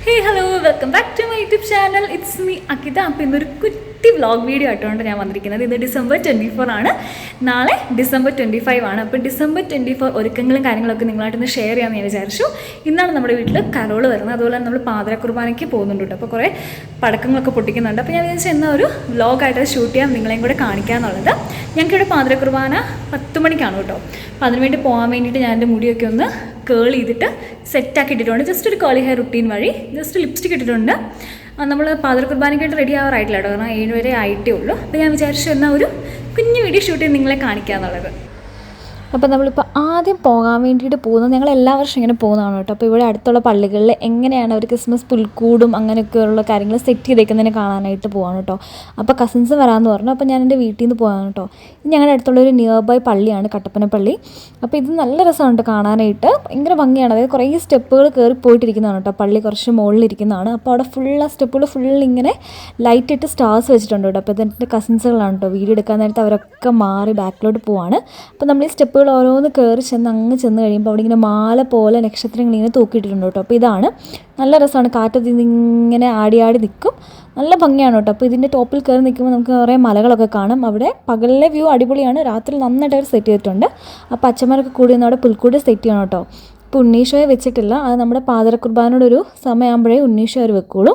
Hey hello welcome back to my YouTube channel. It's me Akitha. അപ്പോൾ ഇന്നൊരു കുറ്റി vlog video ആയിട്ടാണ് ഞാൻ വന്നിരിക്കുന്നത്. ഇന്ന് December 24 ആണ്, നാളെ December 25 ആണ്. അപ്പോൾ December 24 ഒരുക്കങ്ങളും കാര്യങ്ങളൊക്കെ നിങ്ങളായിട്ടൊന്ന് ഷെയർ ചെയ്യാമെന്ന് ഞാൻ വിചാരിച്ചു. ഇന്നാണ് നമ്മുടെ വീട്ടിൽ കരോള് വരുന്നത്, അതുപോലെ തന്നെ നമ്മൾ പാതിര കുർബാനയ്ക്ക് പോകുന്നുണ്ട് കേട്ടോ. അപ്പോൾ കുറേ പടക്കങ്ങളൊക്കെ പൊട്ടിക്കുന്നുണ്ട്. അപ്പോൾ ഞാൻ വിചാരിച്ചു എന്നാൽ ഒരു വ്ളോഗായിട്ട് ഷൂട്ട് ചെയ്യാം, നിങ്ങളെയും കൂടെ കാണിക്കാമെന്നുള്ളത്. ഞങ്ങൾക്കിവിടെ പാതിര കുർബാന 10 മണിക്കാണ് കേട്ടോ. അപ്പോൾ അതിനുവേണ്ടി പോകാൻ വേണ്ടിയിട്ട് ഞാൻ എൻ്റെ മുടിയൊക്കെ ഒന്ന് കേൾ ചെയ്തിട്ട് സെറ്റാക്കി ഇട്ടിട്ടുണ്ട്. ജസ്റ്റ് ഒരു കേളി ഹെയർ റുട്ടീൻ വഴി ജസ്റ്റ് ലിപ്സ്റ്റിക് ഇട്ടിട്ടുണ്ട്. നമ്മൾ പാതിര കുർബാനയ്ക്കായിട്ട് റെഡി ആവാറായിട്ടില്ല കേട്ടോ, കാരണം 7 വരെ ആയിട്ടേ ഉള്ളൂ. അപ്പോൾ ഞാൻ വിചാരിച്ചു എന്നാൽ ഒരു കുഞ്ഞു വീഡിയോ ഷൂട്ട് ചെയ്ത് നിങ്ങളെ കാണിക്കുക എന്നുള്ളത്. അപ്പോൾ നമ്മളിപ്പോൾ ആദ്യം പോകാൻ വേണ്ടിയിട്ട് പോകുന്നത്, ഞങ്ങൾ എല്ലാ വർഷവും ഇങ്ങനെ പോകുന്നതാണ് കേട്ടോ. അപ്പോൾ ഇവിടെ അടുത്തുള്ള പള്ളികളിൽ എങ്ങനെയാണ് അവർ ക്രിസ്മസ് പുൽക്കൂടും അങ്ങനെയൊക്കെയുള്ള കാര്യങ്ങൾ സെറ്റ് ചെയ്തേക്കുന്നതിന് കാണാനായിട്ട് പോകാൻ കേട്ടോ. അപ്പോൾ കസിൻസ് വരാമെന്ന് പറഞ്ഞു. അപ്പോൾ ഞാൻ എൻ്റെ വീട്ടിൽ നിന്ന് പോകാൻ കേട്ടോ. ഇത് ഞങ്ങളുടെ അടുത്തുള്ളൊരു നിയർ ബൈ പള്ളിയാണ്, കട്ടപ്പന പള്ളി. അപ്പോൾ ഇത് നല്ല രസമുണ്ട് കാണാനായിട്ട്, ഭയങ്കര ഭംഗിയാണ്. അതായത് കുറേ സ്റ്റെപ്പുകൾ കയറി പോയിട്ടിരിക്കുന്നതാണ് കേട്ടോ. പള്ളി കുറച്ച് മുകളിലിരിക്കുന്നതാണ്. അപ്പോൾ അവിടെ ആ സ്റ്റെപ്പുകൾ ഇങ്ങനെ ലൈറ്റ് ഇട്ട് സ്റ്റാർസ് വെച്ചിട്ടുണ്ട് കേട്ടോ. അപ്പോൾ ഇതെൻ്റെ കസിൻസുകളാണ് കേട്ടോ. വീഡിയോ എടുക്കാൻ നേരത്തെ അവരൊക്കെ മാറി ബാക്കിലോട്ട് പോവാണ്. അപ്പോൾ നമ്മൾ ഈ സ്റ്റെപ്പുകൾ ഓരോന്ന് കയറി ചെന്ന് കഴിയുമ്പോൾ അവിടെ ഇങ്ങനെ മാല പോലെ നക്ഷത്രങ്ങൾ ഇങ്ങനെ തൂക്കിയിട്ടിട്ടുണ്ട് കേട്ടോ. അപ്പോൾ ഇതാണ് നല്ല രസമാണ്, കാറ്റത്ത് ഇങ്ങനെ ആടി നിൽക്കും, നല്ല ഭംഗിയാണ് കേട്ടോ. അപ്പോൾ ഇതിൻ്റെ ടോപ്പിൽ കയറി നിൽക്കുമ്പോൾ നമുക്ക് കുറേ മലകളൊക്കെ കാണും. അവിടെ പകലിലെ വ്യൂ അടിപൊളിയാണ്, രാത്രി നന്നായിട്ട് അവർ സെറ്റ് ചെയ്തിട്ടുണ്ട്. അപ്പോൾ അച്ഛന്മാരൊക്കെ കൂടി നിന്ന് അവിടെ പുൽക്കൂട് സെറ്റ് ചെയ്യണം കേട്ടോ. ഇപ്പോൾ ഉണ്ണീഷോയെ വെച്ചിട്ടില്ല, അത് നമ്മുടെ പാതിര കുർബാനയുടെ സമയമാകുമ്പോഴേ ഉണ്ണീഷോ അവർ വെക്കുള്ളൂ.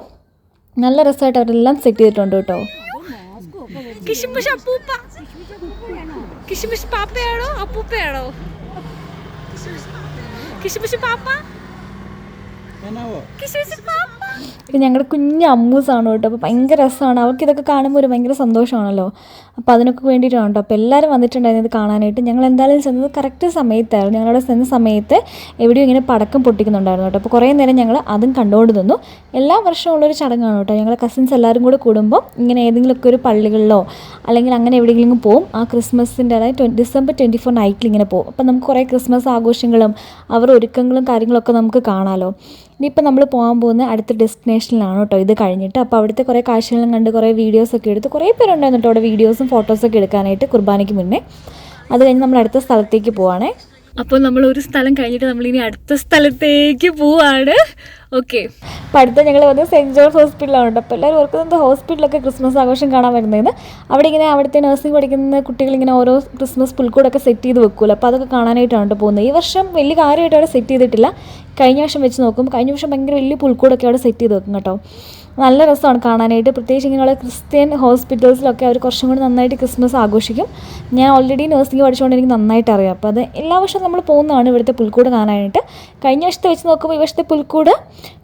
നല്ല രസമായിട്ട് അവരെല്ലാം സെറ്റ് ചെയ്തിട്ടുണ്ട് കേട്ടോ. കിശുമിശ് പാപ്പയാണോ അപ്പൂപ്പയാണോ? കിശുമിശ് പാപ്പ, ഇത് ഞങ്ങളുടെ കുഞ്ഞ് അമ്മൂസാണ് കേട്ടോ. അപ്പോൾ ഭയങ്കര രസമാണ്, അവർക്ക് ഇതൊക്കെ കാണുമ്പോൾ ഒരു ഭയങ്കര സന്തോഷമാണല്ലോ. അപ്പോൾ അതിനൊക്കെ വേണ്ടിയിട്ടാണ് കേട്ടോ. അപ്പോൾ എല്ലാവരും വന്നിട്ടുണ്ടായിരുന്നു ഇത് കാണാനായിട്ട്. ഞങ്ങൾ എന്തായാലും ചെന്നത് കറക്റ്റ് സമയത്തായിരുന്നു. ഞങ്ങളവിടെ ചെന്ന സമയത്ത് എവിടെയും ഇങ്ങനെ പടക്കം പൊട്ടിക്കുന്നുണ്ടായിരുന്നു കേട്ടോ. അപ്പോൾ കുറേ നേരം ഞങ്ങൾ അതും കണ്ടുകൊണ്ട് നിന്നു. എല്ലാ വർഷവും ഉള്ളൊരു ചടങ്ങാണ് കേട്ടോ. ഞങ്ങൾ കസിൻസ് എല്ലാവരും കൂടെ കൂടുമ്പോൾ ഇങ്ങനെ ഏതെങ്കിലുമൊക്കെ ഒരു പള്ളികളിലോ അല്ലെങ്കിൽ അങ്ങനെ എവിടെയെങ്കിലും പോകും. ആ ക്രിസ്മസിൻ്റെ അതായത് December 24 നൈറ്റിൽ ഇങ്ങനെ പോകും. അപ്പോൾ നമുക്ക് കുറേ ക്രിസ്മസ് ആഘോഷങ്ങളും അവർ ഒരുക്കങ്ങളും കാര്യങ്ങളൊക്കെ നമുക്ക് കാണാമല്ലോ. ഇനിയിപ്പോൾ നമ്മൾ പോകാൻ പോകുന്ന അടുത്ത ഡെസ്റ്റിനേഷനിലാണ് കേട്ടോ ഇത് കഴിഞ്ഞിട്ട്. അപ്പോൾ അവിടുത്തെ കുറേ കാഴ്ചകളും കണ്ട് കുറേ വീഡിയോസൊക്കെ എടുത്ത് കുറേ പേരുണ്ടായിരുന്നു കേട്ടോ അവിടെ വീഡിയോസും ഫോട്ടോസൊക്കെ എടുക്കാനായിട്ട് കുർബാനയ്ക്ക് മുന്നേ. അത് കഴിഞ്ഞ് നമ്മൾ അടുത്ത സ്ഥലത്തേക്ക് പോവാണേ. അപ്പോൾ നമ്മൾ ഒരു സ്ഥലം കഴിഞ്ഞിട്ട് നമ്മളിനി അടുത്ത സ്ഥലത്തേക്ക് പോവാണ്. ഓക്കെ, അപ്പോൾ അടുത്ത ഞങ്ങൾ വന്നത് സെൻറ്റ് ജോർജ് ഹോസ്പിറ്റലാണ് കേട്ടോ. അപ്പോൾ എല്ലാവരും ഓർക്കുന്നത് ഹോസ്പിറ്റലൊക്കെ ക്രിസ്മസ് ആഘോഷം കാണാൻ വരുന്നതെന്ന്. അവിടെ ഇങ്ങനെ അവിടുത്തെ നഴ്സിംഗ് പഠിക്കുന്ന കുട്ടികളിങ്ങനെ ഓരോ ക്രിസ്മസ് പുൽക്കൂടൊക്കെ സെറ്റ് ചെയ്ത് വെക്കുമല്ലോ. അപ്പോൾ അതൊക്കെ കാണാനായിട്ടാണ് കേട്ടോ പോകുന്നത്. ഈ വർഷം വലിയ കാര്യമായിട്ട് അവിടെ സെറ്റ് ചെയ്തിട്ടില്ല. കഴിഞ്ഞ വർഷം വെച്ച് നോക്കും, കഴിഞ്ഞ വർഷം ഭയങ്കര വലിയ പുൽക്കൂടൊക്കെ അവിടെ സെറ്റ് ചെയ്ത് വെക്കും കേട്ടോ. നല്ല രസമാണ് കാണാനായിട്ട്. പ്രത്യേകിച്ച് ഇങ്ങനെയുള്ള ക്രിസ്ത്യൻ ഹോസ്പിറ്റൽസിലൊക്കെ അവർ കുറച്ചും കൂടി നന്നായിട്ട് ക്രിസ്മസ് ആഘോഷിക്കും. ഞാൻ ഓൾറെഡി നഴ്സിംഗ് പഠിച്ചുകൊണ്ട് എനിക്ക് നന്നായിട്ട് അറിയാം. അപ്പോൾ അത് എല്ലാ വർഷവും നമ്മൾ പോകുന്നതാണ് ഇവിടുത്തെ പുൽക്കൂട് കാണാനായിട്ട്. കഴിഞ്ഞ വർഷത്തെ വെച്ച് നോക്കുമ്പോൾ ഈ വർഷത്തെ പുൽക്കൂട്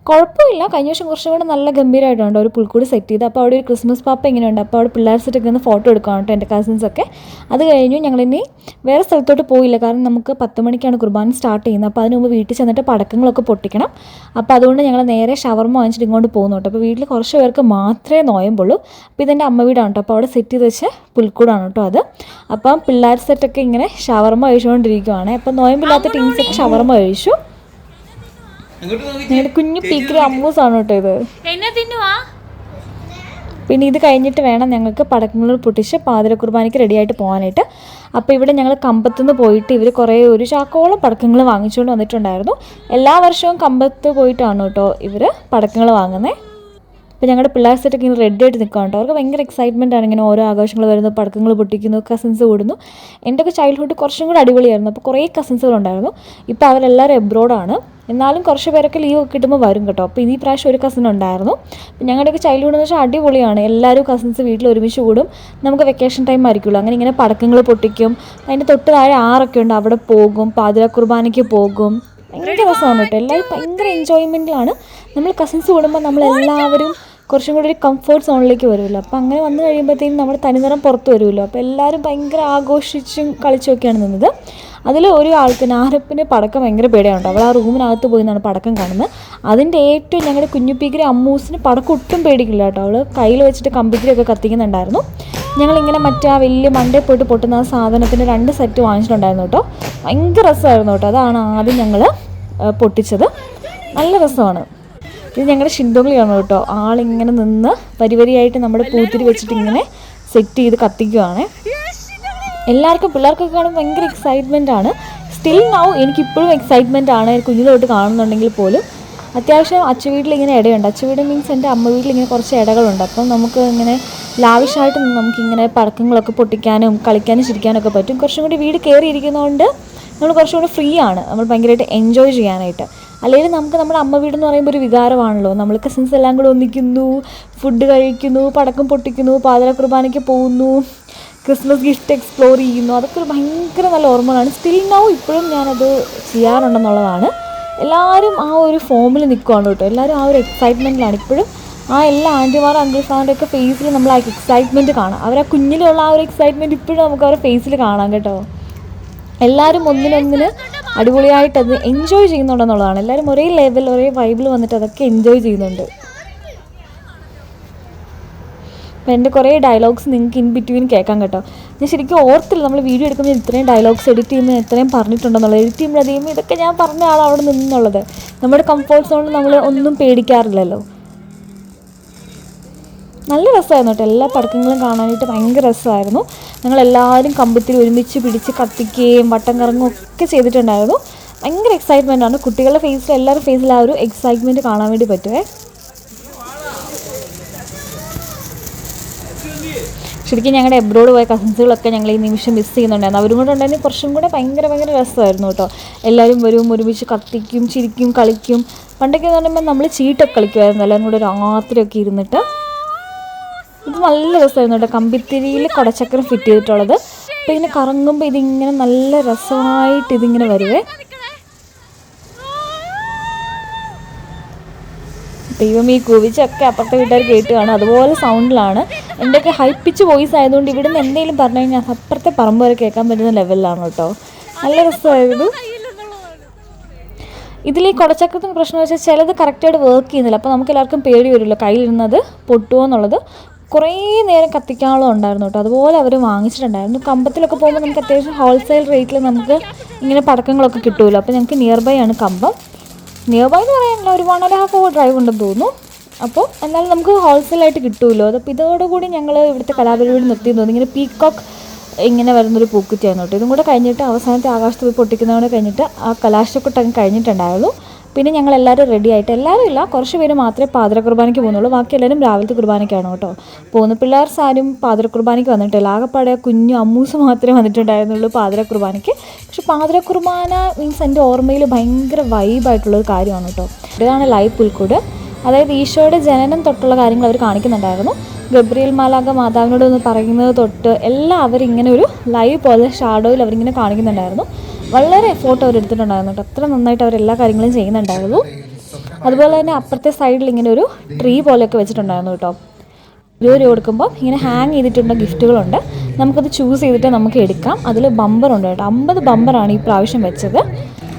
കുഴപ്പമില്ല. കഴിഞ്ഞ വർഷം കുറച്ചും കൂടെ നല്ല ഗംഭീരമായിട്ടുണ്ട് ഒരു പുൽക്കൂട് സെറ്റ് ചെയ്ത്. അപ്പോൾ അവിടെ ഒരു ക്രിസ്മസ് പാപ്പ ഇങ്ങനെയുണ്ട്. അപ്പോൾ അവിടെ പിള്ളേർ സെറ്റൊക്കെ ഒന്ന് ഫോട്ടോ എടുക്കുകയാണ് കേട്ടോ എൻ്റെ കസിൻസൊക്കെ. അത് കഴിഞ്ഞു ഞങ്ങളിനി വേറെ സ്ഥലത്തോട്ട് പോയില്ല, കാരണം നമുക്ക് 10 മണിക്കാണ് കുർബാന സ്റ്റാർട്ട് ചെയ്യുന്നത്. അപ്പോൾ അതിന് മുമ്പ് വീട്ടിൽ ചെന്നിട്ട് പടക്കങ്ങളൊക്കെ പൊട്ടിക്കണം. അപ്പോൾ അതുകൊണ്ട് ഞങ്ങൾ നേരെ ഷവർമ വാങ്ങിച്ചിട്ട് ഇങ്ങോട്ട് പോകുന്നു കേട്ടോ. അപ്പോൾ വീട്ടിൽ കുറച്ച് പേർക്ക് മാത്രമേ നോയമ്പുള്ളൂ. അപ്പോൾ ഇതെൻ്റെ അമ്മ വീടാണ് കേട്ടോ. അപ്പോൾ അവിടെ സെറ്റ് ചെയ്ത് വെച്ച് പുൽക്കൂടാണ് കേട്ടോ അത്. അപ്പം പിള്ളേർ സെറ്റൊക്കെ ഇങ്ങനെ ഷവർമ കഴിച്ചുകൊണ്ടിരിക്കുകയാണ്. അപ്പോൾ നോയമ്പില്ലാത്ത ടീംസൊക്കെ ഷവർമ കഴിച്ചു. ഞങ്ങളുടെ കുഞ്ഞു പീക്കറി അമ്മൂസാണ് കേട്ടോ ഇത്. പിന്നെ ഇത് കഴിഞ്ഞിട്ട് വേണം ഞങ്ങൾക്ക് പടക്കങ്ങൾ പൊട്ടിച്ച് പാതിര കുർബാനയ്ക്ക് റെഡിയായിട്ട് പോകാനായിട്ട്. അപ്പോൾ ഇവിടെ ഞങ്ങൾ കമ്പത്തുനിന്ന് പോയിട്ട് ഇവർ ഒരു ചാക്കോളം പടക്കങ്ങൾ വാങ്ങിച്ചുകൊണ്ട് വന്നിട്ടുണ്ടായിരുന്നു. എല്ലാ വർഷവും കമ്പത്ത് പോയിട്ടാണ് കേട്ടോ ഇവർ പടക്കങ്ങൾ വാങ്ങുന്നത്. അപ്പോൾ ഞങ്ങളുടെ പിള്ളേർ സെറ്റൊക്കെ ഇങ്ങനെ റെഡി ആയിട്ട് നിൽക്കുകയാണ് കേട്ടോ. അവർക്ക് ഭയങ്കര എക്സൈറ്റ്മെൻ്റ് ആണ് ഇങ്ങനെ ഓരോ ആഘോഷങ്ങൾ വരുന്നു, പടക്കങ്ങൾ പൊട്ടിക്കുന്നു, കസിൻസ് കൂടുന്നു. എൻ്റെയൊക്കെ ചൈൽഡ്ഹുഡ് കുറച്ചും കൂടി അടിപൊളിയായിരുന്നു. അപ്പോൾ കുറേ കസിൻസുകളുണ്ടായിരുന്നു. ഇപ്പോൾ അവരെല്ലാവരും എബ്രോഡാണ്. എന്നാലും കുറച്ച് പേരൊക്കെ ലീവ് കിട്ടുമ്പോൾ വരും കേട്ടോ. അപ്പോൾ ഈ പ്രാവശ്യം ഒരു കസിൻ ഉണ്ടായിരുന്നു. ഞങ്ങളുടെയൊക്കെ ചൈൽഡ്ഹുഡ് എന്ന് വെച്ചാൽ അടിപൊളിയാണ്. എല്ലാവരും കസിൻസ് വീട്ടിൽ ഒരുമിച്ച് കൂടും. നമുക്ക് വെക്കേഷൻ ടൈം ആയിരിക്കുമല്ലോ, അങ്ങനെ ഇങ്ങനെ പടക്കങ്ങൾ പൊട്ടിക്കും. അതിൻ്റെ തൊട്ട് താഴെ ആറൊക്കെ ഉണ്ട്, അവിടെ പോകും, പാതിര കുർബാനയ്ക്ക് പോകും. ഭയങ്കര രസമാണ് കേട്ടോ. എല്ലാവരും ഭയങ്കര എൻജോയ്മെൻറ്റിലാണ്. നമ്മൾ കസിൻസ് കൂടുമ്പോൾ നമ്മളെല്ലാവരും കുറച്ചും കൂടി ഒരു കംഫർട്ട് സോണിലേക്ക് വരുമല്ലോ. അപ്പോൾ അങ്ങനെ വന്നു കഴിയുമ്പോഴത്തേക്കും നമ്മുടെ തനിനിറം പുറത്ത് വരുമല്ലോ. അപ്പോൾ എല്ലാവരും ഭയങ്കര ആഘോഷിച്ചും കളിച്ചുമൊക്കെയാണ് നിന്നത്. അതിൽ ഒരു ആൾക്ക് നാരപ്പിന് പടക്കം ഭയങ്കര പേടിയാണ്. അവൾ ആ റൂമിനകത്ത് പോയി നിന്നാണ് പടക്കം കാണുന്നത്. അതിൻ്റെ ഏറ്റവും ഞങ്ങളുടെ കുഞ്ഞുപ്പീക്കരി അമ്മൂസിന് പടക്കം ഒട്ടും പേടിക്കില്ല കേട്ടോ. അവൾ കയ്യിൽ വെച്ചിട്ട് കമ്പിത്തിരിയൊക്കെ കത്തിക്കുന്നുണ്ടായിരുന്നു. ഞങ്ങളിങ്ങനെ മറ്റേ ആ വലിയ മണ്ടയിൽ പോയിട്ട് പൊട്ടുന്ന ആ സാധനത്തിന് 2 സെറ്റ് വാങ്ങിച്ചിട്ടുണ്ടായിരുന്നു കേട്ടോ. ഭയങ്കര രസമായിരുന്നു കേട്ടോ. അതാണ് ആദ്യം ഞങ്ങൾ പൊട്ടിച്ചത്. നല്ല രസമാണ്. ഇത് ഞങ്ങളുടെ ഷിൻഡോളിയാണ് കേട്ടോ. ആളിങ്ങനെ നിന്ന് വരിയായിട്ട് നമ്മുടെ പൂത്തിരി വെച്ചിട്ട് ഇങ്ങനെ സെറ്റ് ചെയ്ത് കത്തിക്കുകയാണ്. എല്ലാവർക്കും പിള്ളേർക്കൊക്കെ കാണുമ്പോൾ ഭയങ്കര എക്സൈറ്റ്മെൻ്റ് ആണ്. സ്റ്റിൽ നൗ എനിക്കിപ്പോഴും എക്സൈറ്റ്മെൻ്റ് ആണ്, കുഞ്ഞിലോട്ട് കാണുന്നുണ്ടെങ്കിൽ പോലും. അത്യാവശ്യം അച്ഛ വീട്ടിൽ ഇങ്ങനെ ഇടയുണ്ട്. അച്ഛ വീട് മീൻസ് എൻ്റെ അമ്മ വീട്ടിൽ ഇങ്ങനെ കുറച്ച് ഇടകളുണ്ട്. അപ്പം നമുക്ക് ഇങ്ങനെ ലാവിഷായിട്ട് നമുക്കിങ്ങനെ പടക്കങ്ങളൊക്കെ പൊട്ടിക്കാനും കളിക്കാനും ചിരിക്കാനൊക്കെ പറ്റും. കുറച്ചും കൂടി വീട് കയറിയിരിക്കുന്നതുകൊണ്ട് നമ്മൾ കുറച്ചും കൂടി ഫ്രീ ആണ്, നമ്മൾ ഭയങ്കരമായിട്ട് എൻജോയ് ചെയ്യാനായിട്ട്. അല്ലെങ്കിൽ നമുക്ക് നമ്മുടെ അമ്മ വീടെന്ന് പറയുമ്പോൾ ഒരു വികാരമാണല്ലോ. നമ്മൾ കസിൻസ് എല്ലാം കൂടെ ഒന്നിക്കുന്നു, ഫുഡ് കഴിക്കുന്നു, പടക്കം പൊട്ടിക്കുന്നു, പാതിര കുർബാനയ്ക്ക് പോകുന്നു, ക്രിസ്മസ് ഗിഫ്റ്റ് എക്സ്പ്ലോർ ചെയ്യുന്നു. അതൊക്കെ ഒരു ഭയങ്കര നല്ല ഓർമ്മകളാണ്. സ്റ്റിൽ നൗ ഇപ്പോഴും ഞാനത് ചെയ്യാറുണ്ടെന്നുള്ളതാണ്. എല്ലാവരും ആ ഒരു ഫോമിൽ നിൽക്കുകയാണ് കേട്ടോ. എല്ലാവരും ആ ഒരു എക്സൈറ്റ്മെൻറ്റിലാണ് ഇപ്പോഴും. ആ എല്ലാ ആൻറ്റിമാരും അങ്കിൾസാറിൻ്റെ ഒക്കെ ഫേസിൽ നമ്മൾ ആ എക്സൈറ്റ്മെൻറ്റ് കാണാം. അവർ ആ കുഞ്ഞിലുള്ള ആ ഒരു എക്സൈറ്റ്മെൻറ്റ് ഇപ്പോഴും നമുക്ക് അവരുടെ ഫേസിൽ കാണാം കേട്ടോ. എല്ലാവരും ഒന്നിനൊന്നിന് അടിപൊളിയായിട്ട് അത് എൻജോയ് ചെയ്യുന്നുണ്ടെന്നുള്ളതാണ്. എല്ലാവരും ഒരേ ലെവൽ ഒരേ വൈബിൽ വന്നിട്ട് അതൊക്കെ എൻജോയ് ചെയ്യുന്നുണ്ട്. അപ്പോൾ എൻ്റെ കുറേ ഡയലോഗ്സ് നിങ്ങൾക്ക് ഇൻ ബിറ്റ്വീൻ കേൾക്കാം കേട്ടോ. ഞാൻ ശരിക്കും ഓർത്തില്ല നമ്മൾ വീഡിയോ എടുക്കുമ്പോൾ ഇത്രയും ഡയലോഗ്സ് എഡിറ്റ് ചെയ്യുമ്പോൾ എത്രയും പറഞ്ഞിട്ടുണ്ടെന്നുള്ളത്. എഡിറ്റ് ചെയ്യുമ്പോൾ അധികം ഇതൊക്കെ ഞാൻ പറഞ്ഞ ആൾ അവിടെ നിന്നുള്ളത്. നമ്മുടെ കംഫോർട്ട് സോണിൽ നമ്മൾ ഒന്നും പേടിക്കാറില്ലല്ലോ. നല്ല രസമായിരുന്നു കേട്ടോ. എല്ലാ പടക്കങ്ങളും കാണാനായിട്ട് ഭയങ്കര രസമായിരുന്നു. ഞങ്ങളെല്ലാവരും കമ്പത്തിൽ ഒരുമിച്ച് പിടിച്ച് കത്തിക്കുകയും വട്ടം കറങ്ങുകയും ഒക്കെ ചെയ്തിട്ടുണ്ടായിരുന്നു. ഭയങ്കര എക്സൈറ്റ്മെൻ്റ് ആണ്. കുട്ടികളുടെ ഫേസിൽ എല്ലാവരും ഫേസിൽ ആ ഒരു എക്സൈറ്റ്മെൻറ്റ് കാണാൻ വേണ്ടി പറ്റുമേ. ശരിക്കും ഞങ്ങളുടെ എബ്രോഡ് പോയ കസിൻസുകളൊക്കെ ഞങ്ങൾ ഈ നിമിഷം മിസ് ചെയ്യുന്നുണ്ടായിരുന്നു. അവരും കൂടെ ഉണ്ടായിരുന്നു കുറച്ചും കൂടെ ഭയങ്കര രസമായിരുന്നു കേട്ടോ. എല്ലാവരും വരും, ഒരുമിച്ച് കത്തിക്കും, ചിരിക്കും, കളിക്കും. പണ്ടൊക്കെ എന്ന് പറയുമ്പോൾ നമ്മൾ ചീട്ടൊക്കെ കളിക്കുമായിരുന്നു എല്ലാവരും കൂടെ രാത്രിയൊക്കെ ഇരുന്നിട്ട്. ഇത് നല്ല രസമായിരുന്നു കേട്ടോ. കമ്പിത്തിരിയിൽ കുടച്ചക്രം ഫിറ്റ് ചെയ്തിട്ടുള്ളത്. അപ്പോൾ ഇങ്ങനെ കറങ്ങുമ്പോൾ ഇതിങ്ങനെ നല്ല രസമായിട്ട് ഇതിങ്ങനെ വരുവേ. ദൈവം ഈ കൂവിച്ചൊക്കെ അപ്പുറത്തെ വീട്ടുകാർ കേട്ട് കാണും. അതുപോലെ സൗണ്ടിലാണ്. എൻ്റെയൊക്കെ ഹൈ പിച്ച് വോയിസ് ആയതുകൊണ്ട് ഇവിടെ നിന്ന് എന്തെങ്കിലും പറഞ്ഞു കഴിഞ്ഞാൽ അപ്പുറത്തെ പറമ്പ് വരെ കേൾക്കാൻ പറ്റുന്ന ലെവലിലാണ് കേട്ടോ. നല്ല രസമായിരുന്നു. ഇതിൽ ഈ കുടച്ചക്രത്തിന് പ്രശ്നം വെച്ചാൽ ചിലത് കറക്റ്റായിട്ട് വർക്ക് ചെയ്യുന്നില്ല. അപ്പോൾ നമുക്ക് എല്ലാവർക്കും പേടി വരുമല്ലോ കയ്യിലിരുന്നത് പൊട്ടുമോ എന്നുള്ളത്. കുറേ നേരം കത്തിക്കാനുള്ള ഉണ്ടായിരുന്നു കേട്ടോ. അതുപോലെ അവർ വാങ്ങിച്ചിട്ടുണ്ടായിരുന്നു. കമ്പത്തിലൊക്കെ പോകുമ്പോൾ നമുക്ക് അത്യാവശ്യം ഹോൾസെയിൽ റേറ്റിൽ നമുക്ക് ഇങ്ങനെ പടക്കങ്ങളൊക്കെ കിട്ടുമല്ലോ. അപ്പോൾ ഞങ്ങൾക്ക് നിയർ ബൈ ആണ് കമ്പം. നിയർ ബൈ എന്ന് പറയാനില്ല, ഒരു 1.5 hour ഡ്രൈവ് ഉണ്ടെന്ന് തോന്നുന്നു. അപ്പോൾ എന്നാലും നമുക്ക് ഹോൾസെയിലായിട്ട് കിട്ടുമല്ലോ. അപ്പോൾ ഇതോടുകൂടി ഞങ്ങൾ ഇവിടുത്തെ കലാപരിപാടി നിർത്തിയെന്ന് തോന്നുന്നു. ഇങ്ങനെ പീക്കോക്ക് ഇങ്ങനെ വരുന്നൊരു പൂക്കുറ്റിയായിരുന്നു കേട്ടോ. ഇതും കൂടെ കഴിഞ്ഞിട്ട് അവസാനത്തെ ആകാശത്ത് പോയി പൊട്ടിക്കുന്നതുകൂടെ കഴിഞ്ഞിട്ട് ആ കലാശക്കൊട്ടങ്ങ് കഴിഞ്ഞിട്ടുണ്ടായിരുന്നു. പിന്നെ ഞങ്ങൾ എല്ലാവരും റെഡി ആയിട്ട്, എല്ലാവരും ഇല്ല, കുറച്ച് പേര് മാത്രമേ പാതിര കുർബാനയ്ക്ക് പോകുന്നുള്ളൂ. ബാക്കി എല്ലാവരും രാവിലത്തെ കുർബാനയ്ക്കാണ് കേട്ടോ പോകുന്ന. പിള്ളേർസ് ആരും പാതിര കുർബാനയ്ക്ക് വന്നിട്ടില്ല. ആകെപ്പാടെ കുഞ്ഞു അമ്മൂസ് മാത്രമേ വന്നിട്ടുണ്ടായിരുന്നുള്ളൂ പാതിര കുർബാനയ്ക്ക്. പക്ഷെ പാതിര കുർബാന മീൻസ് എൻ്റെ ഓർമ്മയിൽ ഭയങ്കര വൈബായിട്ടുള്ളൊരു കാര്യമാണ് കേട്ടോ. ഇതാണ് ലൈവ് പുൽക്കൂട്. അതായത് ഈശോയുടെ ജനനം തൊട്ടുള്ള കാര്യങ്ങൾ അവർ കാണിക്കുന്നുണ്ടായിരുന്നു. ഗബ്രിയേൽ മാലാഖ മാതാവിനോട് ഒന്ന് പറയുന്നത് തൊട്ട് എല്ലാം അവരിങ്ങനെ ഒരു ലൈവ് പോലെ ഷാഡോയിൽ അവരിങ്ങനെ കാണിക്കുന്നുണ്ടായിരുന്നു. വളരെ എഫോർട്ട് അവരെടുത്തിട്ടുണ്ടായിരുന്നു കേട്ടോ. അത്ര നന്നായിട്ട് അവരെല്ലാ കാര്യങ്ങളും ചെയ്യുന്നുണ്ടായിരുന്നു. അതുപോലെ തന്നെ അപ്പുറത്തെ സൈഡിൽ ഇങ്ങനെ ഒരു ട്രീ പോലെയൊക്കെ വെച്ചിട്ടുണ്ടായിരുന്നു കേട്ടോ. 20 രൂപ കൊടുക്കുമ്പോൾ ഇങ്ങനെ ഹാങ് ചെയ്തിട്ടുള്ള ഗിഫ്റ്റുകളുണ്ട്. നമുക്കത് ചൂസ് ചെയ്തിട്ട് നമുക്ക് എടുക്കാം. അതിൽ ബമ്പറുണ്ട് കേട്ടോ. 50 ബമ്പറാണ് ഈ പ്രാവശ്യം വെച്ചത്.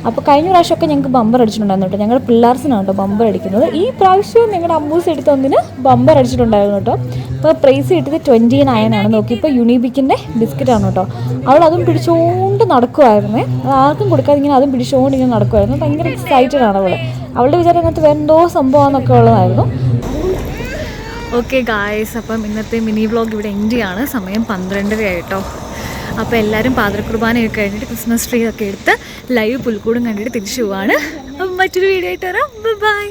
അപ്പോൾ കഴിഞ്ഞ പ്രാവശ്യമൊക്കെ ഞങ്ങൾക്ക് ബമ്പർ അടിച്ചിട്ടുണ്ടായിരുന്നു കേട്ടോ. ഞങ്ങളുടെ പിള്ളേർസിനാണ് കേട്ടോ ബമ്പർ അടിക്കുന്നത്. ഈ പ്രാവശ്യവും ഞങ്ങളുടെ അമ്മൂസ് എടുത്തൊന്നിന് ബമ്പർ അടിച്ചിട്ടുണ്ടായിരുന്നു കേട്ടോ. അപ്പോൾ പ്രൈസ് കിട്ടിയത് 29 ആണ്. നോക്കിയപ്പോൾ യുണീബിക്കിൻ്റെ ബിസ്ക്കറ്റാണ് കേട്ടോ. അവൾ അതും പിടിച്ചുകൊണ്ട് നടക്കുമായിരുന്നേ. അത് ആർക്കും കൊടുക്കാതെ ഇങ്ങനെ അതും പിടിച്ചുകൊണ്ട് ഇങ്ങനെ നടക്കുമായിരുന്നു. ഭയങ്കര എക്സൈറ്റഡ് ആണ് അവൾ. അവളുടെ വിചാരം അതിനകത്ത് വേറെന്തോ സംഭവമാണെന്നൊക്കെ ഉള്ളതായിരുന്നു. ഓക്കെ ഗായ്സ്, അപ്പം ഇന്നത്തെ മിനി വ്ളോഗ് ഇവിടെ എൻഡ് ചെയ്യാണ്. സമയം 12:30 ആയിട്ടോ. അപ്പോൾ എല്ലാവരും പാതിര കുർബാനയൊക്കെ കഴിഞ്ഞിട്ട് ക്രിസ്മസ് ട്രീ ഒക്കെ എടുത്ത് ലൈവ് പുൽക്കൂടും കണ്ടിട്ട് തിരിച്ചു പോവാണ്. അപ്പം മറ്റൊരു വീഡിയോ ആയിട്ട് വരാം. ബൈ.